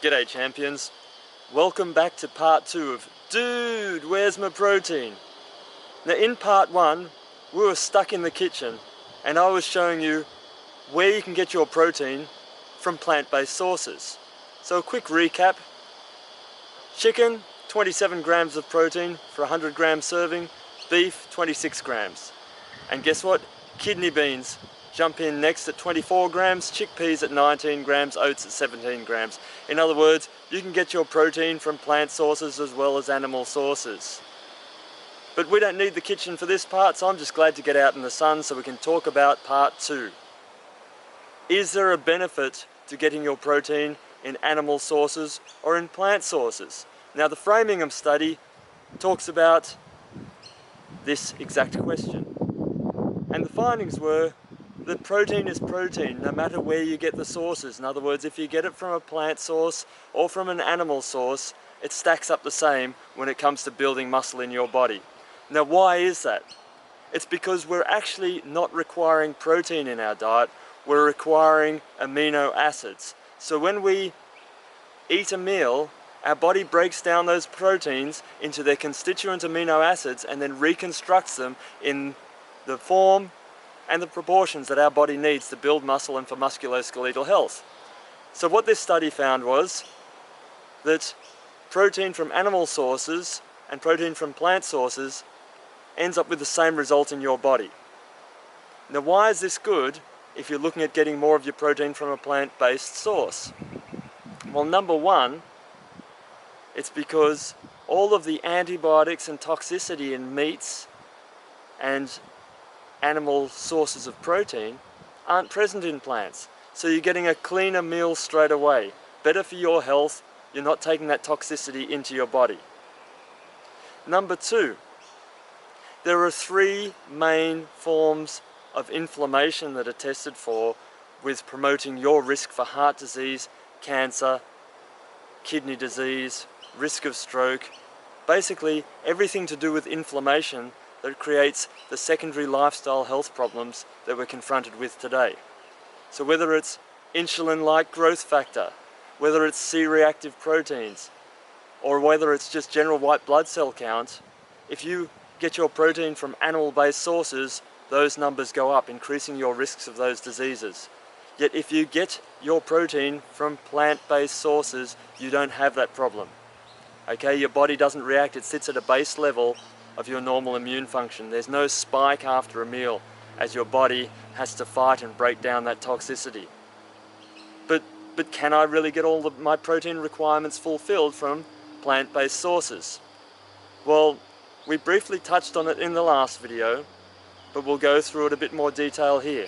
G'day champions, welcome back to part 2 of Dude, Where's My Protein? Now in part 1 we were stuck in the kitchen and I was showing you where you can get your protein from plant-based sources. So a quick recap: chicken, 27 grams of protein for a 100 gram serving, beef 26 grams. And guess what? Kidney beans jump in next at 24 grams, chickpeas at 19 grams, oats at 17 grams. In other words, you can get your protein from plant sources as well as animal sources. But we don't need the kitchen for this part, so I'm just glad to get out in the sun so we can talk about part 2. Is there a benefit to getting your protein in animal sources or in plant sources? Now the Framingham study talks about this exact question. And the findings were that protein is protein no matter where you get the sources. In other words, if you get it from a plant source or from an animal source, it stacks up the same when it comes to building muscle in your body. Now why is that? It's because we're actually not requiring protein in our diet, we're requiring amino acids. So when we eat a meal, our body breaks down those proteins into their constituent amino acids and then reconstructs them in the form and the proportions that our body needs to build muscle and for musculoskeletal health. So what this study found was that protein from animal sources and protein from plant sources ends up with the same result in your body. Now why is this good if you're looking at getting more of your protein from a plant-based source? Well, number one, it's because all of the antibiotics and toxicity in meats and animal sources of protein aren't present in plants. So you're getting a cleaner meal straight away. Better for your health, you're not taking that toxicity into your body. Number two, there are 3 main forms of inflammation that are tested for with promoting your risk for heart disease, cancer, kidney disease, risk of stroke, basically everything to do with inflammation that creates the secondary lifestyle health problems that we're confronted with today. So whether it's insulin-like growth factor, whether it's C-reactive proteins, or whether it's just general white blood cell count, if you get your protein from animal-based sources, those numbers go up, increasing your risks of those diseases. Yet if you get your protein from plant-based sources, you don't have that problem. Okay, your body doesn't react, it sits at a base level of your normal immune function. There's no spike after a meal as your body has to fight and break down that toxicity. But can I really get all of my protein requirements fulfilled from plant-based sources? Well, we briefly touched on it in the last video, but we'll go through it a bit more detail here.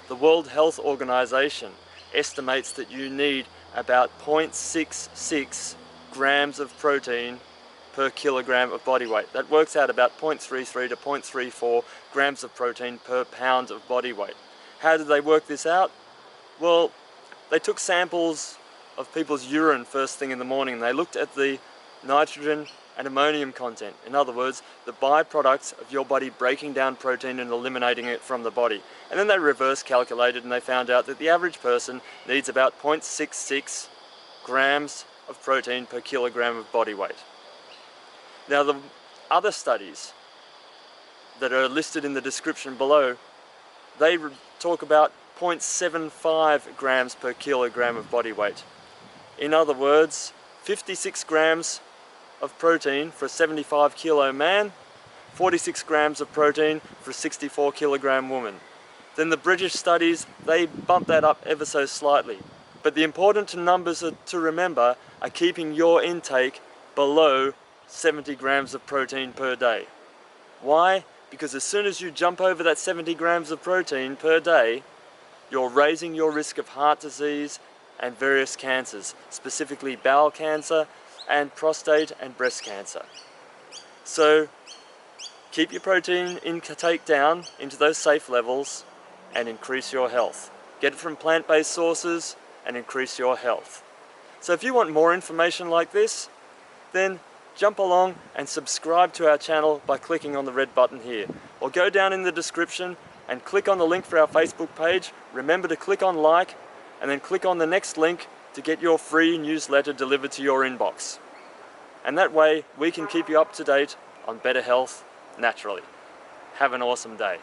The World Health Organization estimates that you need about 0.66 grams of protein per kilogram of body weight. That works out about 0.33 to 0.34 grams of protein per pound of body weight. How did they work this out? Well, they took samples of people's urine first thing in the morning and they looked at the nitrogen and ammonium content. In other words, the byproducts of your body breaking down protein and eliminating it from the body. And then they reverse calculated and they found out that the average person needs about 0.66 grams of protein per kilogram of body weight. Now the other studies that are listed in the description below, they talk about 0.75 grams per kilogram of body weight. In other words, 56 grams of protein for a 75 kilo man, 46 grams of protein for a 64 kilogram woman. Then the British studies, they bump that up ever so slightly. But the important numbers to remember are keeping your intake below 70 grams of protein per day. Why? Because as soon as you jump over that 70 grams of protein per day, you're raising your risk of heart disease and various cancers, specifically bowel cancer and prostate and breast cancer. So keep your protein intake down into those safe levels and increase your health. Get it from plant-based sources and increase your health. So if you want more information like this, then jump along and subscribe to our channel by clicking on the red button here. Or go down in the description and click on the link for our Facebook page. Remember to click on like and then click on the next link to get your free newsletter delivered to your inbox. And that way we can keep you up to date on better health naturally. Have an awesome day.